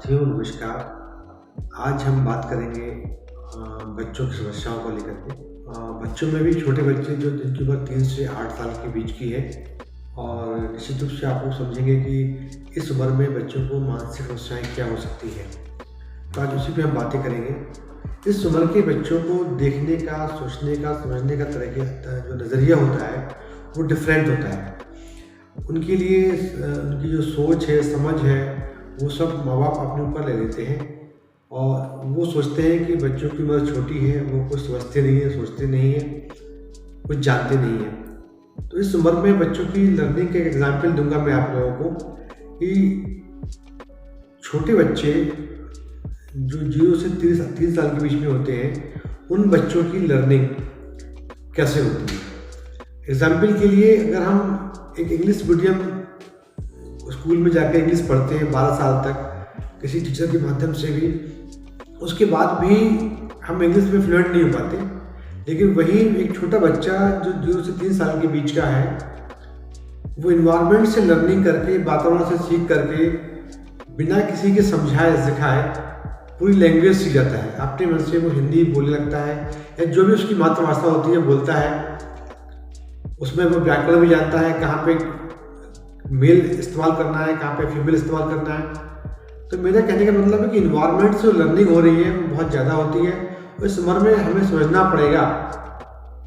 साथियों नमस्कार। आज हम बात करेंगे बच्चों की समस्याओं को लेकर के। बच्चों में भी छोटे बच्चे जो जिनकी उम्र 3 से 8 साल के बीच की है और निश्चित रूप से आप लोग समझेंगे कि इस उम्र में बच्चों को मानसिक समस्याएं क्या हो सकती है। तो आज उसी पे हम बातें करेंगे। इस उम्र के बच्चों को देखने का, सोचने का, समझने का तरीका जो नज़रिया होता है वो डिफरेंट होता है। उनके लिए उनकी जो सोच है, समझ है, वो सब माँ बाप अपने ऊपर ले लेते हैं और वो सोचते हैं कि बच्चों की उम्र छोटी है, वो कुछ समझते नहीं है, सोचते नहीं है, कुछ जानते नहीं है। तो इस उम्र में बच्चों की लर्निंग का एक एग्जाम्पल दूंगा मैं आप लोगों को कि छोटे बच्चे जो 0 से 3 साल के बीच में होते हैं, उन बच्चों की लर्निंग कैसे होती है। एग्जाम्पल के लिए अगर हम एक इंग्लिश मीडियम स्कूल में जाकर इंग्लिश पढ़ते हैं 12 साल तक किसी टीचर के माध्यम से भी, उसके बाद भी हम इंग्लिश में फ्लुएंट नहीं हो पाते। लेकिन वही एक छोटा बच्चा जो 0 से 3 साल के बीच का है, वो इन्वायरमेंट से लर्निंग करके, वातावरण से सीख करके, बिना किसी के समझाए सिखाए पूरी लैंग्वेज सीख जाता है। अपने मन से वो हिंदी बोलने लगता है या जो भी उसकी मातृभाषा होती है बोलता है। उसमें वो व्याकरण भी जानता है, कहाँ पे मेल इस्तेमाल करना है, कहाँ पे फीमेल इस्तेमाल करना है। तो मेरा कहने का मतलब है कि इन्वायरमेंट से जो लर्निंग हो रही है वो बहुत ज़्यादा होती है। और इस उम्र में हमें समझना पड़ेगा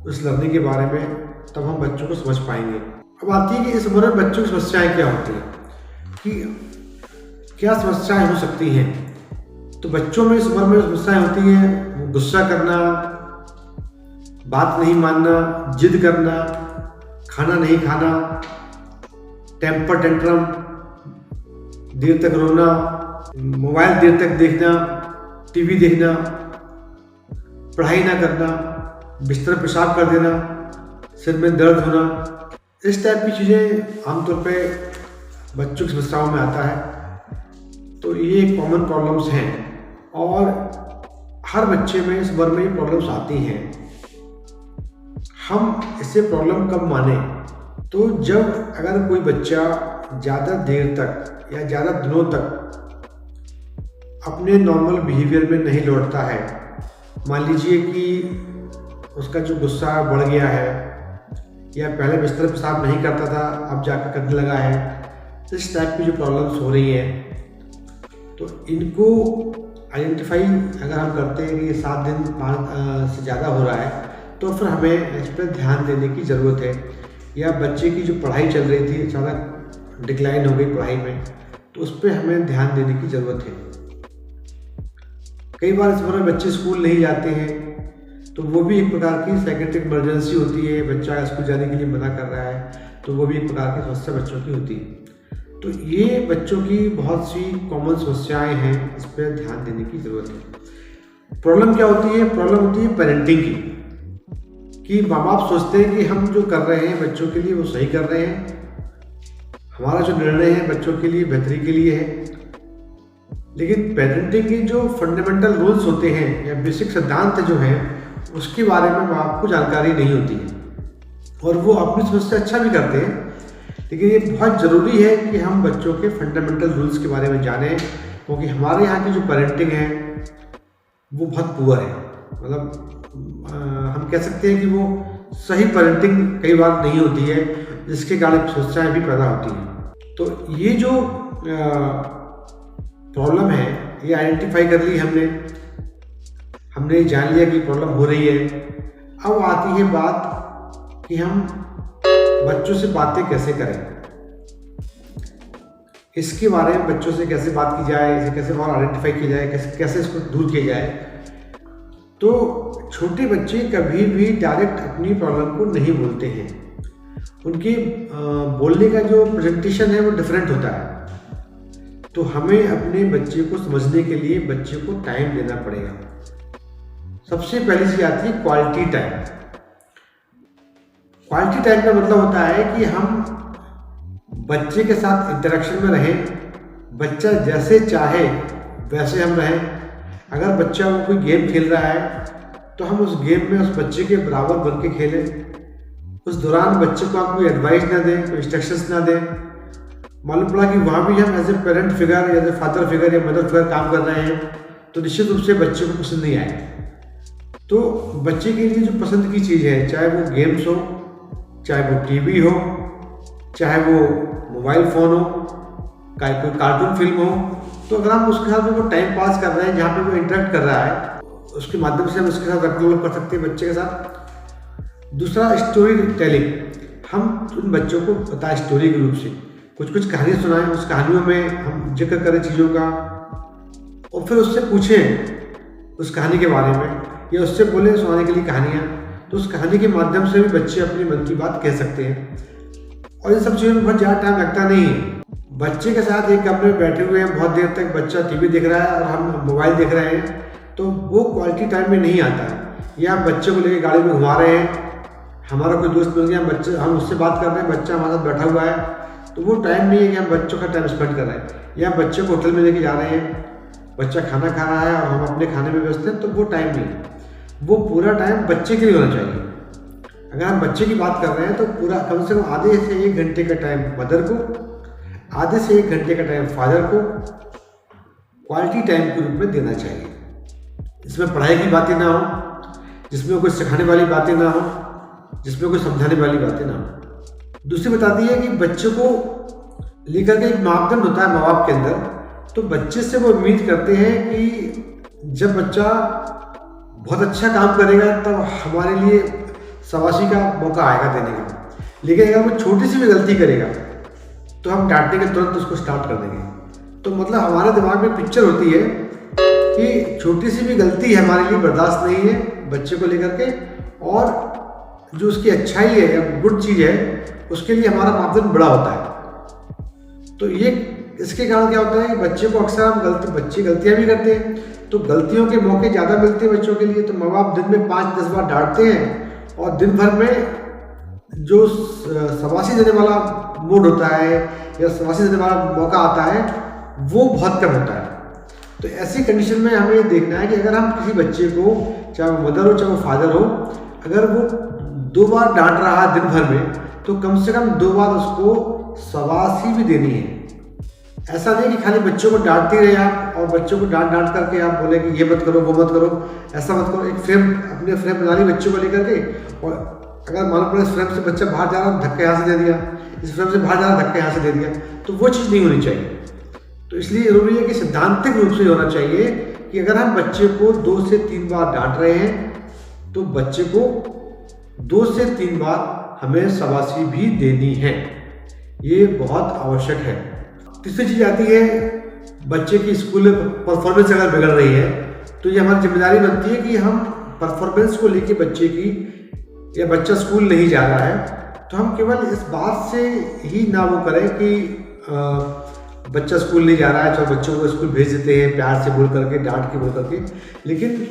उस लर्निंग के बारे में, तब हम बच्चों को समझ पाएंगे। अब आती है कि इस उम्र में बच्चों की समस्याएँ क्या होती हैं, कि क्या समस्याएँ हो सकती हैं। तो बच्चों में इस उम्र में समस्याएँ होती हैं, गुस्सा करना, बात नहीं मानना, जिद करना, खाना नहीं खाना, टेम्पर टेंट्रम, देर तक रोना, मोबाइल देर तक देखना, टीवी देखना, पढ़ाई ना करना, बिस्तर पेशाब कर देना, सिर में दर्द होना, इस टाइप की चीज़ें आमतौर पे बच्चों की समस्याओं में आता है। तो ये कॉमन प्रॉब्लम्स हैं और हर बच्चे में इस उम्र में ये प्रॉब्लम्स आती हैं। हम इसे प्रॉब्लम कब माने, तो जब अगर कोई बच्चा ज़्यादा देर तक या ज़्यादा दिनों तक अपने नॉर्मल बिहेवियर में नहीं लौटता है। मान लीजिए कि उसका जो गुस्सा बढ़ गया है या पहले बिस्तर पेशाब नहीं करता था, अब जाकर करने लगा है, इस टाइप की जो प्रॉब्लम्स हो रही हैं, तो इनको आइडेंटिफाई अगर हम करते हैं कि ये 7 दिन से ज़्यादा हो रहा है, तो फिर हमें इस पर ध्यान देने की ज़रूरत है। या बच्चे की जो पढ़ाई चल रही थी, अचानक डिक्लाइन हो गई पढ़ाई में, तो उस पर हमें ध्यान देने की ज़रूरत है। कई बार इस उम्र में बच्चे स्कूल नहीं जाते हैं, तो वो भी एक प्रकार की साइकेट्रिक इमरजेंसी होती है। बच्चा स्कूल जाने के लिए मना कर रहा है, तो वो भी एक प्रकार की समस्या बच्चों की होती है। तो ये बच्चों की बहुत सी कॉमन समस्याएँ हैं, इस पर ध्यान देने की ज़रूरत है। प्रॉब्लम क्या होती है? प्रॉब्लम होती है पेरेंटिंग की, कि माँ बाप सोचते हैं कि हम जो कर रहे हैं बच्चों के लिए वो सही कर रहे हैं, हमारा जो निर्णय है बच्चों के लिए बेहतरी के लिए है। लेकिन पेरेंटिंग के जो फंडामेंटल रूल्स होते हैं या बेसिक सिद्धांत जो हैं, उसके बारे में माँ बाप को जानकारी नहीं होती है और वो अपनी समझ से अच्छा भी करते हैं। लेकिन ये बहुत ज़रूरी है कि हम बच्चों के फंडामेंटल रूल्स के बारे में जानें, क्योंकि हमारे यहाँ की जो पेरेंटिंग है वो बहुत पुअर है। मतलब हम कह सकते हैं कि वो सही पेरेंटिंग कई बार नहीं होती है, जिसके कारण समस्याएं भी पैदा होती हैं। तो ये जो प्रॉब्लम है, ये आइडेंटिफाई कर ली हमने जान लिया कि प्रॉब्लम हो रही है। अब आती है बात कि हम बच्चों से बातें कैसे करें, इसके बारे में बच्चों से कैसे बात की जाए, इसे कैसे और आइडेंटिफाई किया जाए, कैसे इसको दूर किया जाए। तो छोटे बच्चे कभी भी डायरेक्ट अपनी प्रॉब्लम को नहीं बोलते हैं। उनके बोलने का जो प्रेजेंटेशन है वो डिफरेंट होता है। तो हमें अपने बच्चे को समझने के लिए बच्चे को टाइम देना पड़ेगा। सबसे पहली चीज आती है क्वालिटी टाइम। क्वालिटी टाइम का मतलब होता है कि हम बच्चे के साथ इंटरेक्शन में रहें, बच्चा जैसे चाहे वैसे हम रहें। अगर बच्चा वो कोई गेम खेल रहा है तो हम उस गेम में उस बच्चे के बराबर बन के खेलें। उस दौरान बच्चे को आप कोई एडवाइस ना दें, कोई इंस्ट्रक्शंस ना दें। मालूम पड़ा कि वहाँ भी हम as a parent figure, as a father figure या मदर फिगर काम कर रहे हैं, तो निश्चित रूप से बच्चे को पसंद नहीं आएगा। तो बच्चे के लिए जो पसंद की चीज़ है, चाहे वो गेम्स हो, चाहे वो टीवी हो, चाहे वो मोबाइल फ़ोन हो, चाहे कोई कार्टून फिल्म हो, तो अगर हम उसके साथ में वो टाइम पास कर रहे हैं, जहाँ पे वो इंटरेक्ट कर रहा है, उसके माध्यम से हम उसके साथ रखरखाव कर सकते हैं बच्चे के साथ। दूसरा, स्टोरी टेलिंग। हम उन बच्चों को बताएं स्टोरी के रूप से, कुछ कुछ कहानी सुनाएं, उस कहानियों में हम जिक्र करें चीज़ों का, और फिर उससे पूछें उस कहानी के बारे में, या उससे बोलें सुनाने के लिए कहानियाँ। तो उस कहानी के माध्यम से भी बच्चे अपनी मन की बात कह सकते हैं। और इन सब चीज़ों में बहुत ज़्यादा टाइम लगता नहीं है। बच्चे के साथ एक कमरे में बैठे हुए हैं, बहुत देर तक बच्चा टीवी देख रहा है और हम मोबाइल देख रहे हैं, तो वो क्वालिटी टाइम में नहीं आता है। या हम बच्चे को लेकर गाड़ी में घुमा रहे हैं, हमारा कोई दोस्त मिल गया, बच्चे हम उससे बात कर रहे हैं, बच्चा हमारे साथ बैठा हुआ है, तो वो टाइम नहीं है कि हम बच्चों का टाइम स्पेंड कर रहे हैं। या बच्चे को होटल में लेके जा रहे हैं, बच्चा खाना खा रहा है और हम अपने खाने में व्यस्त हैं, तो वो टाइम नहीं है। वो पूरा टाइम बच्चे के लिए होना चाहिए। अगर हम बच्चे की बात कर रहे हैं तो पूरा कम से कम आधे से 1 घंटे का टाइम मदर को, आधे से 1 घंटे का टाइम फादर को क्वालिटी टाइम के रूप में देना चाहिए। इसमें पढ़ाई की बातें ना हो, जिसमें कोई सिखाने वाली बातें ना हो, जिसमें कोई समझाने वाली बातें ना हो। दूसरी बताती है कि बच्चे को लेकर के एक मापदंड होता है माँ बाप के अंदर, तो बच्चे से वो उम्मीद करते हैं कि जब बच्चा बहुत अच्छा काम करेगा तब हमारे लिए शाबाशी का मौका आएगा देने का। लेकिन अगर वो छोटी सी भी गलती करेगा तो हम डांटने के तुरंत उसको स्टार्ट कर देंगे। तो मतलब हमारे दिमाग में पिक्चर होती है कि छोटी सी भी गलती हमारे लिए बर्दाश्त नहीं है बच्चे को लेकर के, और जो उसकी अच्छाई है या गुड चीज़ है उसके लिए हमारा मापदंड बड़ा होता है। तो ये इसके कारण क्या होता है कि बच्चे को अक्सर हम बच्चे गलतियां भी करते हैं, तो गलतियों के मौके ज़्यादा मिलते हैं बच्चों के लिए। तो माँ बाप दिन में 5-10 बार डांटते हैं और दिन भर में जो शाबाशी देने वाला मूड होता है या शाबाशी देने वाला मौका आता है वो बहुत कम होता है। तो ऐसी कंडीशन में हमें ये देखना है कि अगर हम किसी बच्चे को, चाहे वो मदर हो चाहे वो फादर हो, अगर वो 2 बार डांट रहा है दिन भर में, तो कम से कम 2 बार उसको शाबाशी भी देनी है। ऐसा नहीं कि खाली बच्चों को डांटते रहे आप और बच्चों को डांट करके आप बोले कि ये मत करो, वो मत करो, ऐसा मत करो। एक फ्रेम, अपने फ्रेम बना ली बच्चों को लेकर के, और अगर मालूम पड़े इस फ्रेम से बच्चा बाहर जा रहा है, धक्के यहाँ से दे दिया, इस फ्रेम से बाहर जा रहा है, धक्के यहाँ से दे दिया, तो वो चीज़ नहीं होनी चाहिए। तो इसलिए जरूरी है कि सिद्धांतिक रूप से होना चाहिए कि अगर हम बच्चे को 2 से 3 बार डांट रहे हैं तो बच्चे को 2 से 3 बार हमें शाबाशी भी देनी है। ये बहुत आवश्यक है। तीसरी चीज़ आती है, बच्चे की स्कूल परफॉर्मेंस अगर बिगड़ रही है तो ये हमारी जिम्मेदारी बनती है कि हम परफॉर्मेंस को लेके बच्चे की, या बच्चा स्कूल नहीं जा रहा है तो हम केवल इस बात से ही ना वो करें कि बच्चा स्कूल नहीं जा रहा है, चलो बच्चों को स्कूल भेज देते हैं प्यार से बोल करके, डांट के बोल करके, लेकिन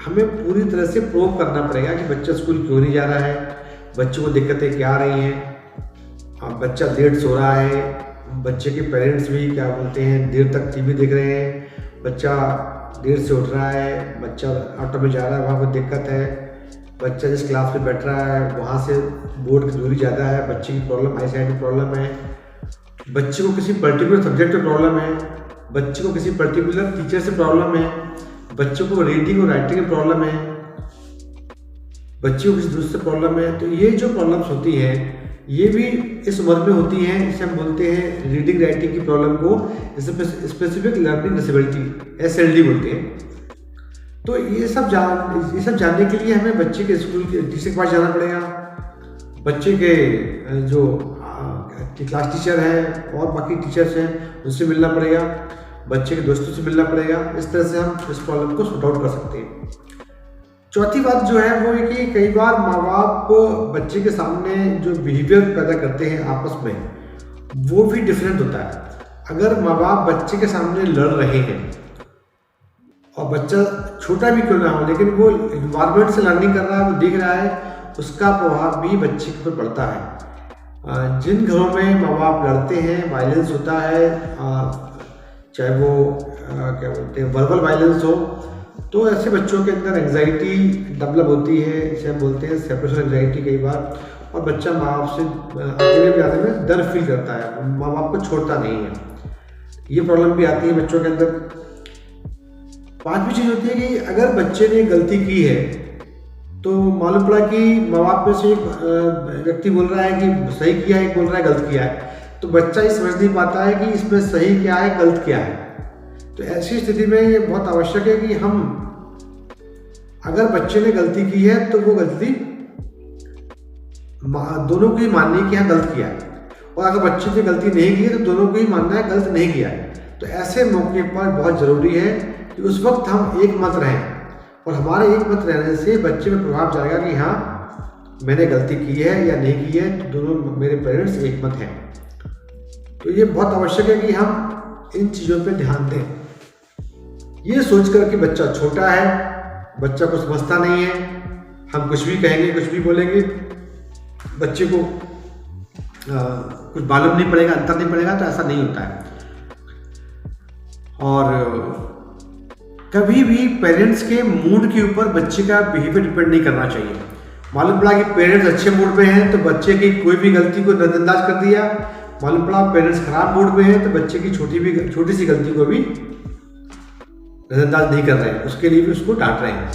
हमें पूरी तरह से प्रूव करना पड़ेगा कि बच्चा स्कूल क्यों नहीं जा रहा है, बच्चों को दिक्कतें क्या आ रही हैं, बच्चा लेट सो रहा है, बच्चे के पेरेंट्स भी क्या बोलते हैं देर तक टीवी देख रहे हैं, बच्चा देर से उठ रहा है, बच्चा ऑटो में जा रहा है वहाँ पर दिक्कत है, बच्चा जिस क्लास में बैठ रहा है वहाँ से बोर्ड की दूरी ज़्यादा है, बच्चे की प्रॉब्लम आई साइड की प्रॉब्लम है, बच्चे को किसी पर्टिकुलर सब्जेक्ट में प्रॉब्लम है, बच्चे को किसी पर्टिकुलर टीचर से प्रॉब्लम है, बच्चों को रीडिंग और राइटिंग में प्रॉब्लम है, बच्चे को किसी दूसरे से प्रॉब्लम है। तो ये जो प्रॉब्लम्स होती हैं ये भी इस उम्र में होती हैं। इसे हम बोलते हैं रीडिंग राइटिंग की प्रॉब्लम को स्पेसिफिक लर्निंग डिसेबिलिटी, SLD बोलते हैं। तो ये सब जानने के लिए हमें बच्चे के स्कूल के टीचर के पास जाना पड़ेगा, बच्चे के जो क्लास टीचर हैं और बाकी टीचर्स हैं उनसे मिलना पड़ेगा, बच्चे के दोस्तों से मिलना पड़ेगा। इस तरह से हम इस प्रॉब्लम को सॉर्ट आउट कर सकते हैं। चौथी बात जो है वो है कि कई बार माँ बाप बच्चे के सामने जो बिहेवियर पैदा करते हैं आपस में वो भी डिफरेंट होता है। अगर माँ बाप बच्चे के सामने लड़ रहे हैं और बच्चा छोटा भी क्यों ना हो लेकिन वो इन्वायरमेंट से लर्निंग कर रहा है, वो देख रहा है, उसका प्रभाव भी बच्चे के ऊपर पड़ता है। जिन घरों में माँ बाप लड़ते हैं, वायलेंस होता है, चाहे वो क्या बोलते हैं वर्बल वायलेंस हो, तो ऐसे बच्चों के अंदर एंजाइटी डेवलप होती है, इसे हम बोलते हैं सेपरेशन एंजाइटी कई बार, और बच्चा माँ बाप से अकेले भी आने में डर फील करता है, माँ बाप को छोड़ता नहीं है। ये प्रॉब्लम भी आती है बच्चों के अंदर। पांचवी चीज होती है कि अगर बच्चे ने गलती की है तो मालूम पड़ा कि माँ बाप में से एक व्यक्ति बोल रहा है कि सही किया है, एक बोल रहा है गलत किया है, तो बच्चा ये समझ नहीं पाता है कि इसमें सही क्या है गलत क्या है। तो ऐसी स्थिति में ये बहुत आवश्यक है कि हम, अगर बच्चे ने गलती की है तो वो गलती दोनों को ही माननी है कि हाँ गलत किया है, और अगर बच्चे ने गलती नहीं की है तो दोनों को ही मानना है गलत नहीं किया है। तो ऐसे मौके पर बहुत ज़रूरी है कि उस वक्त हम एक मत रहें, और हमारे एक मत रहने से बच्चे में प्रभाव जाएगा कि हाँ मैंने गलती की है या नहीं की है, तो दोनों मेरे पेरेंट्स एक मत हैं। तो ये बहुत आवश्यक है कि हम इन चीज़ों पे ध्यान दें। ये सोचकर कि बच्चा छोटा है, बच्चा को समझता नहीं है, हम कुछ भी कहेंगे कुछ भी बोलेंगे, बच्चे को कुछ मालूम नहीं पड़ेगा, अंतर नहीं पड़ेगा, तो ऐसा नहीं होता है। और कभी भी पेरेंट्स के मूड के ऊपर बच्चे का बिहेवियर डिपेंड नहीं करना चाहिए। मालूम पड़ा कि पेरेंट्स अच्छे मूड में हैं तो बच्चे की कोई भी गलती को नजरअंदाज कर दिया, मालूम पड़ा पेरेंट्स खराब मूड में हैं तो बच्चे की छोटी सी गलती को भी नजरअंदाज नहीं कर रहे हैं, उसके लिए भी उसको डांट रहे हैं।